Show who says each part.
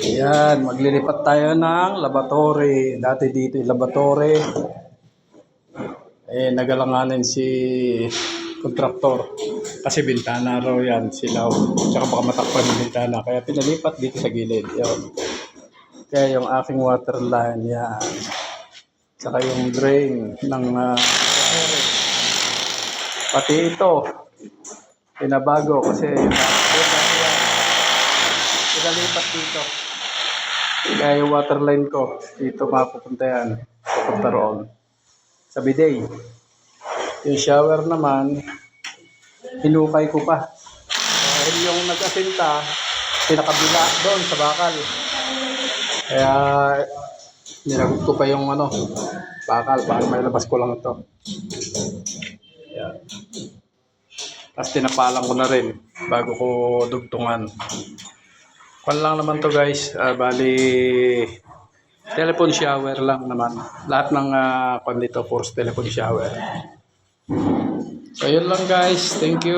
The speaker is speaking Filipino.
Speaker 1: Ayan, maglilipat tayo ng laboratory. Dati dito yung laboratory. Nagalanganin si kontraktor. Kasi bintana raw yan, silaw. Tsaka baka matakpan yung bintana. Kaya pinalipat dito sa gilid. Yun. Kaya yung aking water line, yan. Tsaka yung drain ng laboratory. Pati ito, pinabago kasi pinalipat dito. Kaya yung water line ko, dito mapupunta yan. Pupunta roon. Sa bidet. Yung shower naman, hinukay ko pa. Dahil yung nag-asinta, pinakabila doon sa bakal. Kaya niragot ko pa yung bakal para may labas ko lang ito. Ayan. Tapos tinapalan ko na rin bago ko dugtungan. Kwan lang naman to guys, bali telephone shower lang naman. Lahat ng kwan dito, force telephone shower. So yun lang guys, thank you.